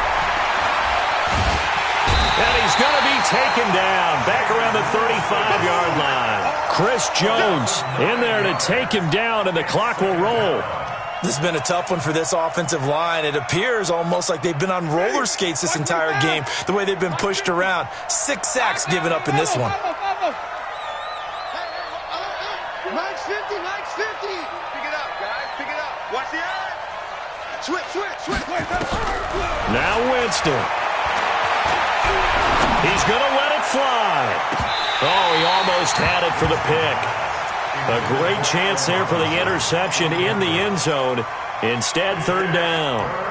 [SPEAKER 3] And he's going to be taken down back around the 35-yard line. Chris Jones in there to take him down, and the clock will roll.
[SPEAKER 5] This has been a tough one for this offensive line. It appears almost like they've been on roller skates this entire game, the way they've been pushed around. 6 sacks given up in this one.
[SPEAKER 1] Mike's 50. Pick it up, guys. Pick it up. Watch the eye. Switch.
[SPEAKER 3] Now Winston. He's going to let it fly. Oh, he almost had it for the pick. A great chance there for the interception in the end zone. Instead, 3rd down.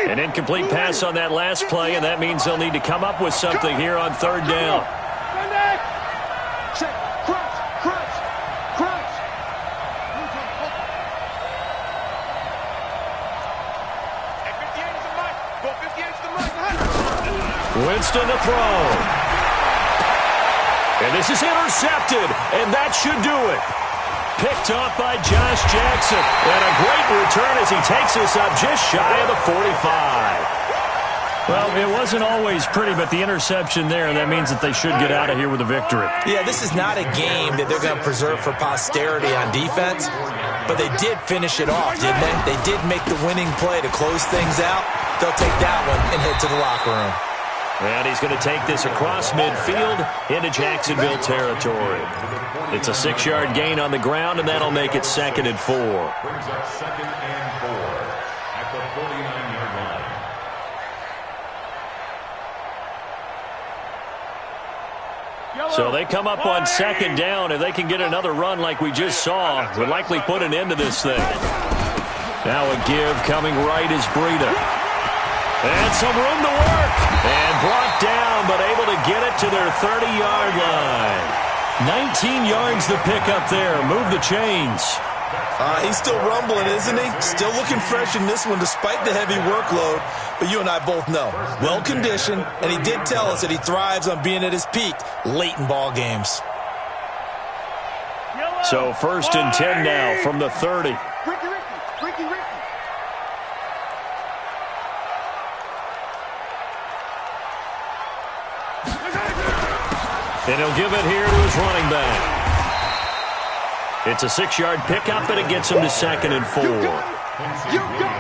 [SPEAKER 3] An incomplete pass on that last play, and that means they'll need to come up with something here on 3rd down.
[SPEAKER 1] Check. Crunch. Hey, 58 is the mic. Go 58 is the mic.
[SPEAKER 3] Winston to throw. And this is intercepted, and that should do it. Picked off by Josh Jackson. And a great return as he takes us up just shy of the 45. Well, it wasn't always pretty, but the interception there, that means that they should get out of here with a victory.
[SPEAKER 5] Yeah, this is not a game that they're going to preserve for posterity on defense, but they did finish it off, didn't they? They did make the winning play to close things out. They'll take that one and head to the locker room.
[SPEAKER 3] And he's going to take this across midfield into Jacksonville territory. It's a 6-yard gain on the ground, and that'll make it 2nd and 4.
[SPEAKER 6] Brings up 2nd and 4 at the 49-yard line.
[SPEAKER 3] So they come up on 2nd down. If they can get another run like we just saw, would likely put an end to this thing. Now a give coming right is Breida. And some room to work. And brought down, but able to get it to their 30-yard line. 19 yards to pick up there. Move the chains.
[SPEAKER 5] He's still rumbling, isn't he? Still looking fresh in this one despite the heavy workload. But you and I both know, well-conditioned, and he did tell us that he thrives on being at his peak late in ball games.
[SPEAKER 3] So 1st and 10 now from the 30.
[SPEAKER 4] Ricky.
[SPEAKER 3] And he'll give it here to his running back. It's a 6-yard pickup, and it gets him to 2nd and 4.
[SPEAKER 4] You got